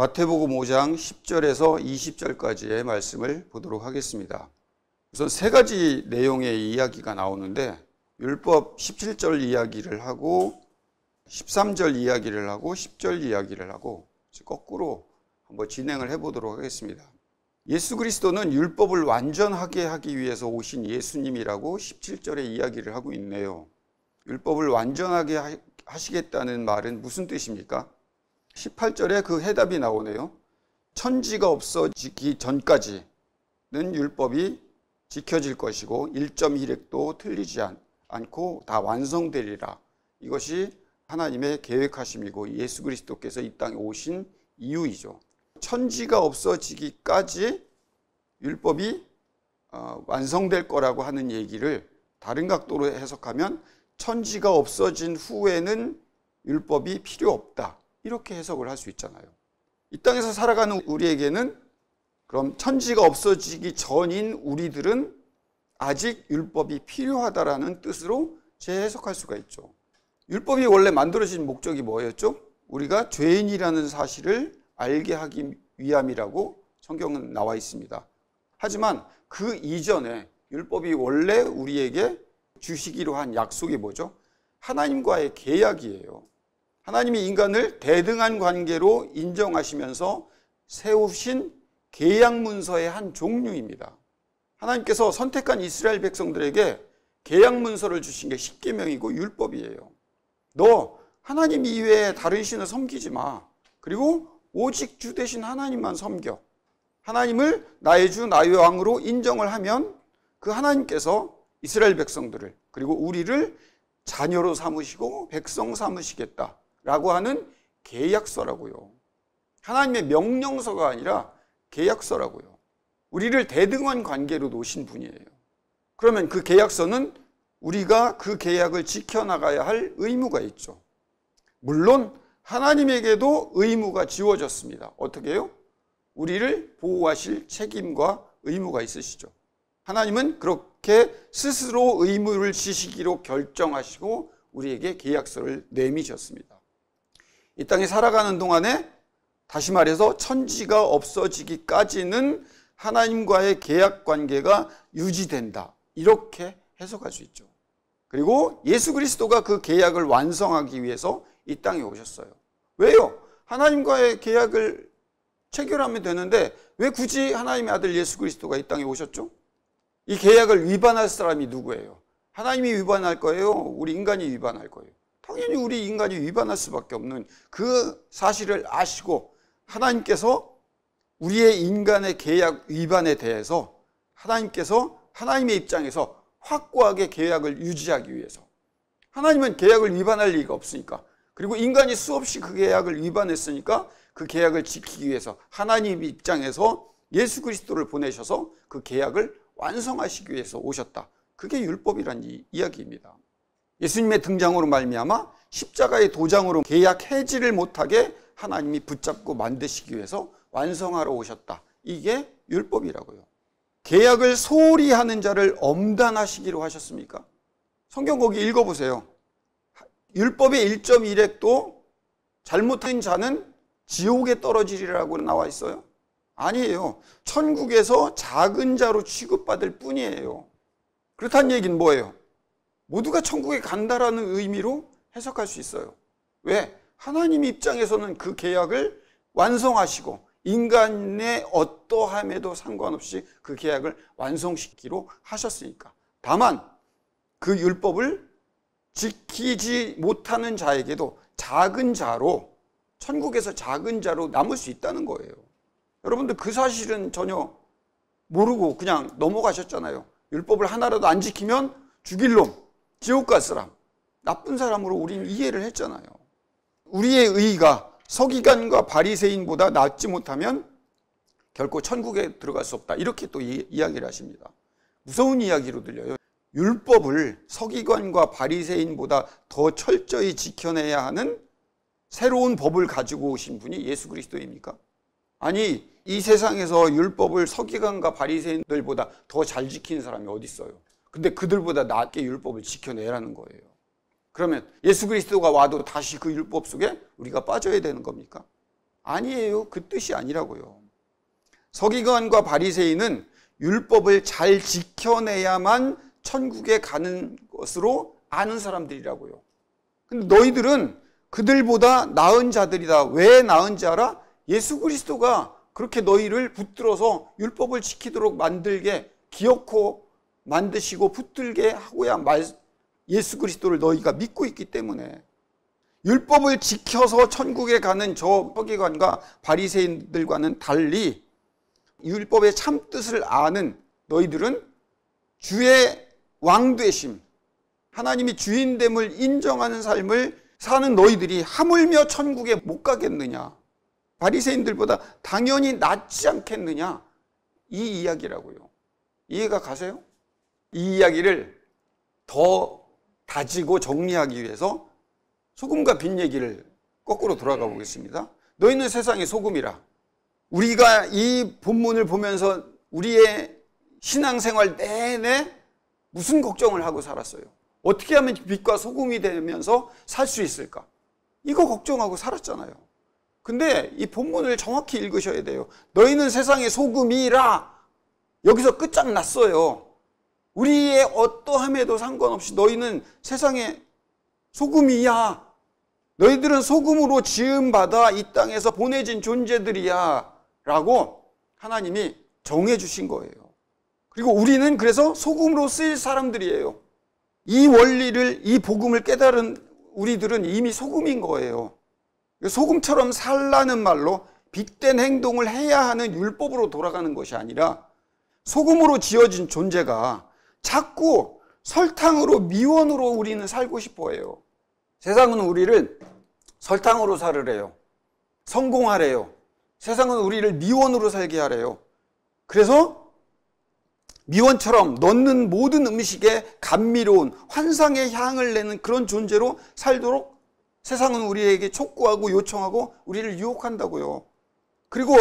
마태복음 5장 10절에서 20절까지의 말씀을 보도록 하겠습니다. 우선 세 가지 내용의 이야기가 나오는데 율법 17절 이야기를 하고 13절 이야기를 하고 10절 이야기를 하고 거꾸로 한번 진행을 해보도록 하겠습니다. 예수 그리스도는 율법을 완전하게 하기 위해서 오신 예수님이라고 17절에 이야기를 하고 있네요. 율법을 완전하게 하시겠다는 말은 무슨 뜻입니까? 18절에 그 해답이 나오네요. 천지가 없어지기 전까지는 율법이 지켜질 것이고 1.1획도 틀리지 않고 다 완성되리라. 이것이 하나님의 계획하심이고 예수 그리스도께서 이 땅에 오신 이유이죠. 천지가 없어지기까지 율법이 완성될 거라고 하는 얘기를 다른 각도로 해석하면 천지가 없어진 후에는 율법이 필요 없다. 이렇게 해석을 할 수 있잖아요. 이 땅에서 살아가는 우리에게는 그럼 천지가 없어지기 전인 우리들은 아직 율법이 필요하다라는 뜻으로 재해석할 수가 있죠. 율법이 원래 만들어진 목적이 뭐였죠? 우리가 죄인이라는 사실을 알게 하기 위함이라고 성경은 나와 있습니다. 하지만 그 이전에 율법이 원래 우리에게 주시기로 한 약속이 뭐죠? 하나님과의 계약이에요. 하나님이 인간을 대등한 관계로 인정하시면서 세우신 계약문서의 한 종류입니다. 하나님께서 선택한 이스라엘 백성들에게 계약문서를 주신 게 십계명이고 율법이에요. 너 하나님 이외에 다른 신을 섬기지 마. 그리고 오직 주 대신 하나님만 섬겨. 하나님을 나의 주 나의 왕으로 인정을 하면 그 하나님께서 이스라엘 백성들을 그리고 우리를 자녀로 삼으시고 백성 삼으시겠다 라고 하는 계약서라고요. 하나님의 명령서가 아니라 계약서라고요. 우리를 대등한 관계로 놓으신 분이에요. 그러면 그 계약서는 우리가 그 계약을 지켜나가야 할 의무가 있죠. 물론 하나님에게도 의무가 지워졌습니다. 어떻게 해요? 우리를 보호하실 책임과 의무가 있으시죠. 하나님은 그렇게 스스로 의무를 지시기로 결정하시고 우리에게 계약서를 내미셨습니다. 이 땅에 살아가는 동안에 다시 말해서 천지가 없어지기까지는 하나님과의 계약 관계가 유지된다. 이렇게 해석할 수 있죠. 그리고 예수 그리스도가 그 계약을 완성하기 위해서 이 땅에 오셨어요. 왜요? 하나님과의 계약을 체결하면 되는데 왜 굳이 하나님의 아들 예수 그리스도가 이 땅에 오셨죠? 이 계약을 위반할 사람이 누구예요? 하나님이 위반할 거예요? 우리 인간이 위반할 거예요? 당연히 우리 인간이 위반할 수밖에 없는 그 사실을 아시고 하나님께서 우리의 인간의 계약 위반에 대해서 하나님께서 하나님의 입장에서 확고하게 계약을 유지하기 위해서 하나님은 계약을 위반할 리가 없으니까 그리고 인간이 수없이 그 계약을 위반했으니까 그 계약을 지키기 위해서 하나님 입장에서 예수 그리스도를 보내셔서 그 계약을 완성하시기 위해서 오셨다. 그게 율법이란 이야기입니다. 예수님의 등장으로 말미암아 십자가의 도장으로 계약 해지를 못하게 하나님이 붙잡고 만드시기 위해서 완성하러 오셨다. 이게 율법이라고요. 계약을 소홀히 하는 자를 엄단하시기로 하셨습니까? 성경 거기 읽어보세요. 율법의 1.1획도 잘못한 자는 지옥에 떨어지리라고 나와 있어요? 아니에요. 천국에서 작은 자로 취급받을 뿐이에요. 그렇다는 얘기는 뭐예요? 모두가 천국에 간다라는 의미로 해석할 수 있어요. 왜? 하나님 입장에서는 그 계약을 완성하시고 인간의 어떠함에도 상관없이 그 계약을 완성시키기로 하셨으니까. 다만 그 율법을 지키지 못하는 자에게도 작은 자로 천국에서 작은 자로 남을 수 있다는 거예요. 여러분들 그 사실은 전혀 모르고 그냥 넘어가셨잖아요. 율법을 하나라도 안 지키면 죽일 놈, 지옥 갈 사람, 나쁜 사람으로 우리는 이해를 했잖아요. 우리의 의의가 서기관과 바리새인보다 낫지 못하면 결코 천국에 들어갈 수 없다. 이렇게 또 이야기를 하십니다. 무서운 이야기로 들려요. 율법을 서기관과 바리새인보다 더 철저히 지켜내야 하는 새로운 법을 가지고 오신 분이 예수 그리스도입니까? 아니, 이 세상에서 율법을 서기관과 바리새인들보다 더 잘 지키는 사람이 어디 있어요? 근데 그들보다 낫게 율법을 지켜내라는 거예요. 그러면 예수 그리스도가 와도 다시 그 율법 속에 우리가 빠져야 되는 겁니까? 아니에요. 그 뜻이 아니라고요. 서기관과 바리새인은 율법을 잘 지켜내야만 천국에 가는 것으로 아는 사람들이라고요. 근데 너희들은 그들보다 나은 자들이다. 왜 나은지 알아? 예수 그리스도가 그렇게 너희를 붙들어서 율법을 지키도록 만들게 기어코 만드시고 붙들게 하고야 예수 그리스도를 너희가 믿고 있기 때문에 율법을 지켜서 천국에 가는 저 서기관과 바리새인들과는 달리 율법의 참뜻을 아는 너희들은 주의 왕되심, 하나님이 주인됨을 인정하는 삶을 사는 너희들이 하물며 천국에 못 가겠느냐, 바리새인들보다 당연히 낫지 않겠느냐, 이 이야기라고요. 이해가 가세요? 이 이야기를 더 다지고 정리하기 위해서 소금과 빛 얘기를 거꾸로 돌아가 보겠습니다. 너희는 세상의 소금이라. 우리가 이 본문을 보면서 우리의 신앙생활 내내 무슨 걱정을 하고 살았어요? 어떻게 하면 빛과 소금이 되면서 살 수 있을까? 이거 걱정하고 살았잖아요. 근데 이 본문을 정확히 읽으셔야 돼요. 너희는 세상의 소금이라. 여기서 끝장났어요. 우리의 어떠함에도 상관없이 너희는 세상의 소금이야. 너희들은 소금으로 지음받아 이 땅에서 보내진 존재들이야 라고 하나님이 정해 주신 거예요. 그리고 우리는 그래서 소금으로 쓰일 사람들이에요. 이 원리를, 이 복음을 깨달은 우리들은 이미 소금인 거예요. 소금처럼 살라는 말로 빛된 행동을 해야 하는 율법으로 돌아가는 것이 아니라 소금으로 지어진 존재가 자꾸 설탕으로, 미원으로 우리는 살고 싶어 해요. 세상은 우리를 설탕으로 살으래요. 성공하래요. 세상은 우리를 미원으로 살게 하래요. 그래서 미원처럼 넣는 모든 음식에 감미로운 환상의 향을 내는 그런 존재로 살도록 세상은 우리에게 촉구하고 요청하고 우리를 유혹한다고요. 그리고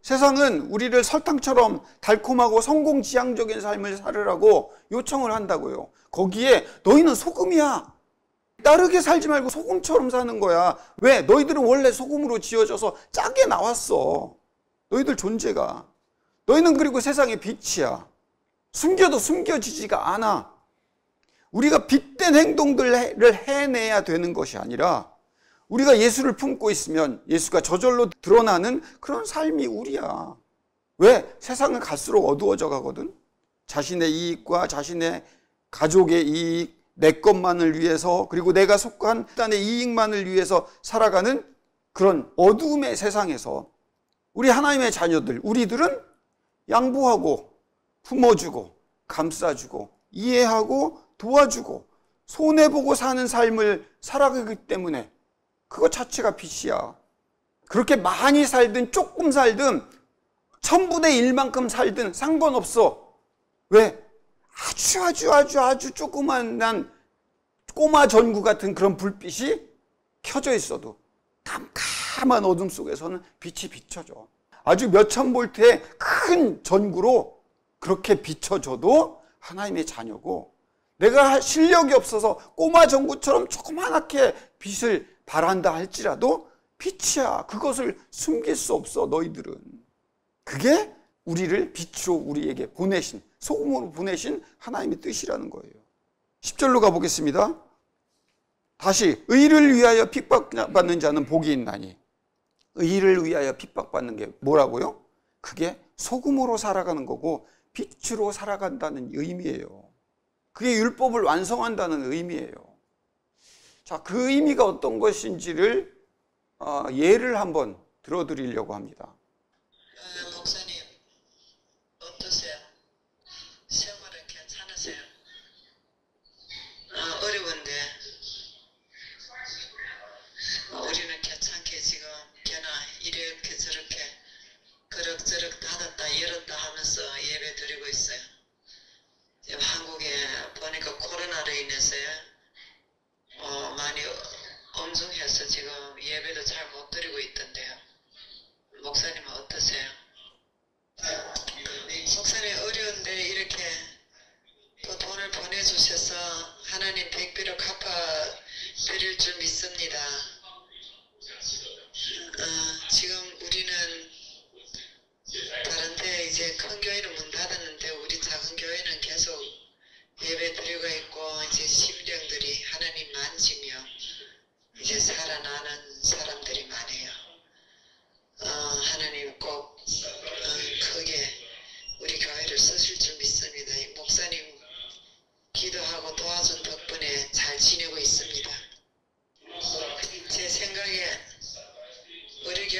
세상은 우리를 설탕처럼 달콤하고 성공지향적인 삶을 살으라고 요청을 한다고요. 거기에 너희는 소금이야. 다르게 살지 말고 소금처럼 사는 거야. 왜? 너희들은 원래 소금으로 지어져서 짜게 나왔어. 너희들 존재가. 너희는 그리고 세상의 빛이야. 숨겨도 숨겨지지가 않아. 우리가 빛된 행동들을 해내야 되는 것이 아니라 우리가 예수를 품고 있으면 예수가 저절로 드러나는 그런 삶이 우리야. 왜? 세상은 갈수록 어두워져 가거든. 자신의 이익과 자신의 가족의 이익, 내 것만을 위해서, 그리고 내가 속한 집단의 이익만을 위해서 살아가는 그런 어두움의 세상에서 우리 하나님의 자녀들, 우리들은 양보하고 품어주고 감싸주고 이해하고 도와주고 손해보고 사는 삶을 살아가기 때문에 그것 자체가 빛이야. 그렇게 많이 살든 조금 살든 1000분의 1만큼 살든 상관없어. 왜? 아주 조그만한 꼬마 전구 같은 그런 불빛이 켜져 있어도 캄캄한 어둠 속에서는 빛이 비춰져. 아주 몇천 볼트의 큰 전구로 그렇게 비춰줘도 하나님의 자녀고, 내가 실력이 없어서 꼬마 전구처럼 조그맣게 빛을 발한다 할지라도 빛이야. 그것을 숨길 수 없어. 너희들은. 그게 우리를 빛으로 우리에게 보내신, 소금으로 보내신 하나님의 뜻이라는 거예요. 10절로 가보겠습니다. 다시 의를 위하여 핍박받는 자는 복이 있나니. 의를 위하여 핍박받는 게 뭐라고요? 그게 소금으로 살아가는 거고 빛으로 살아간다는 의미예요. 그게 율법을 완성한다는 의미예요. 자, 그 의미가 어떤 것인지를 예를 한번 들어드리려고 합니다. 목사님, 어떠세요? 생활은 괜찮으세요? 어려운데 우리는 괜찮게 지금 꽤나 이렇게 저렇게 그럭저럭 닫았다 열었다 하면서 예배 드리고 있어요. 지금 한국에 보니까 코로나로 인해서 많이 엄중해서 지금 예배도 잘 못 드리고 있던데요. 목사님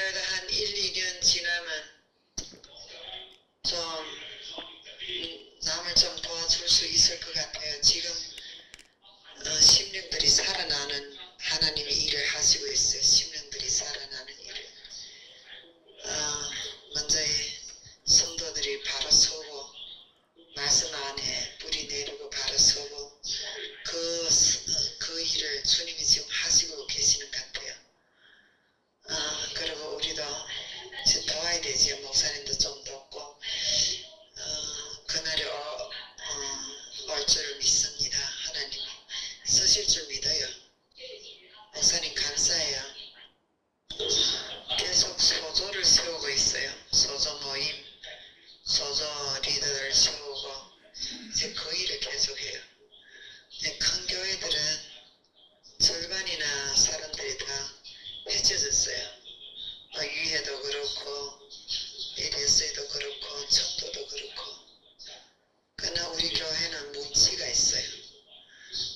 그래도 한 1, 2년 지나면 좀 남을 좀 도와줄 수 있을 것 같아요. 지금 심령들이 살아나는 하나님이 일을 하시고 있어요. 심령들이 살아나는 일을. 먼저 성도들이 바로 서고 말씀 안에 뿌리 내리고 바로 서고 그 일을 주님이 지금 하시고 계시는 것 같아요. 그리고 우리도 지금 도와야 되지요. 목사님도 좀 돕고 그날이 올 줄을 믿습니다. 하나님 쓰실 줄 믿어요. 목사님 감사해요. 계속 소조를 세우고 있어요. 소조 모임, 소조 리더를 세우고 이제 그 일을 계속해요. 큰 교회들은 절반이나 사람들이 다 해쳐졌어요. 유해도 그렇고 LS도 그렇고 청도도 그렇고. 그러나 우리 교회는 문치가 있어요.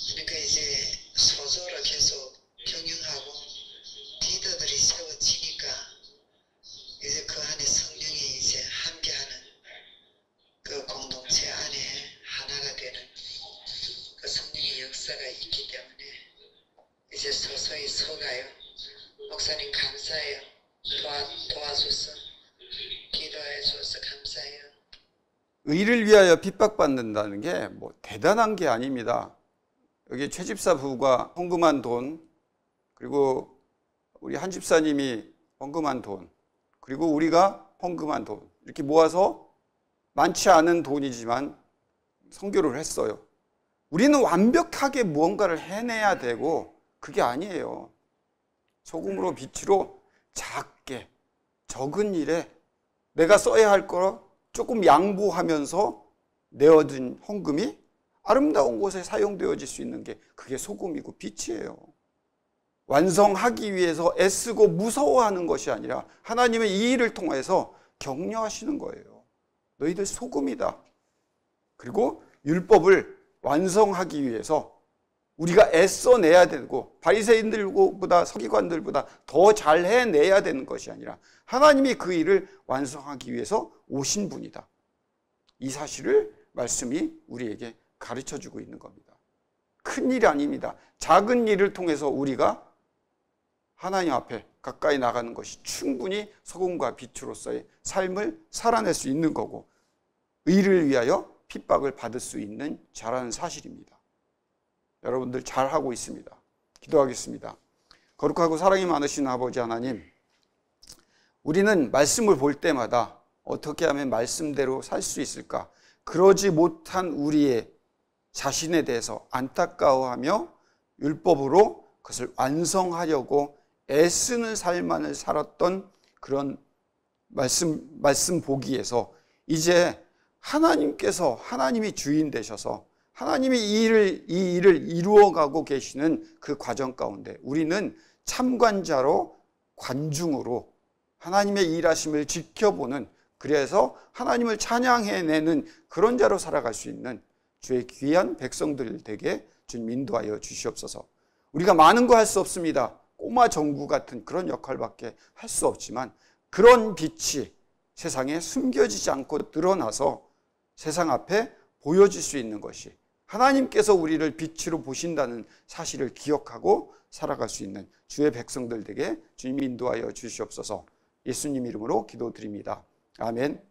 그러니까 이제 소조로 계속 경영하고 리더들이 세워지니까 이제 그 안에 성령이 이제 함께하는 그 공동체 안에 하나가 되는 그 성령의 역사가 있기 때문에 이제 서서히 서가요. 목사님 감사해요. 도와줘서 기도해줘서 감사해요. 의를 위하여 핍박받는다는 게 뭐 대단한 게 아닙니다. 여기 최 집사 부부가 헌금한 돈, 그리고 우리 한 집사님이 헌금한 돈, 그리고 우리가 헌금한 돈, 이렇게 모아서 많지 않은 돈이지만 선교를 했어요. 우리는 완벽하게 무언가를 해내야 되고 그게 아니에요. 소금으로 빛으로 작게 적은 일에 내가 써야 할 거 조금 양보하면서 내어둔 헌금이 아름다운 곳에 사용되어질 수 있는 게 그게 소금이고 빛이에요. 완성하기 위해서 애쓰고 무서워하는 것이 아니라 하나님의 이 일을 통해서 격려하시는 거예요. 너희들 소금이다. 그리고 율법을 완성하기 위해서 우리가 애써내야 되고 바리새인들보다 서기관들보다 더 잘 해내야 되는 것이 아니라 하나님이 그 일을 완성하기 위해서 오신 분이다. 이 사실을 말씀이 우리에게 가르쳐주고 있는 겁니다. 큰 일이 아닙니다. 작은 일을 통해서 우리가 하나님 앞에 가까이 나가는 것이 충분히 소금과 빛으로서의 삶을 살아낼 수 있는 거고 의를 위하여 핍박을 받을 수 있는 자라는 사실입니다. 여러분들 잘하고 있습니다. 기도하겠습니다. 거룩하고 사랑이 많으신 아버지 하나님, 우리는 말씀을 볼 때마다 어떻게 하면 말씀대로 살 수 있을까? 그러지 못한 우리의 자신에 대해서 안타까워하며 율법으로 그것을 완성하려고 애쓰는 삶만을 살았던 그런 말씀 보기에서 이제 하나님께서 하나님이 주인 되셔서 하나님이 이 일을 이루어가고 계시는 그 과정 가운데 우리는 참관자로 관중으로 하나님의 일하심을 지켜보는, 그래서 하나님을 찬양해내는 그런 자로 살아갈 수 있는 주의 귀한 백성들 되게 주님 인도하여 주시옵소서. 우리가 많은 거 할 수 없습니다. 꼬마 정구 같은 그런 역할밖에 할 수 없지만 그런 빛이 세상에 숨겨지지 않고 드러나서 세상 앞에 보여질 수 있는 것이 하나님께서 우리를 빛으로 보신다는 사실을 기억하고 살아갈 수 있는 주의 백성들 되게 주님 인도하여 주시옵소서. 예수님 이름으로 기도드립니다. 아멘.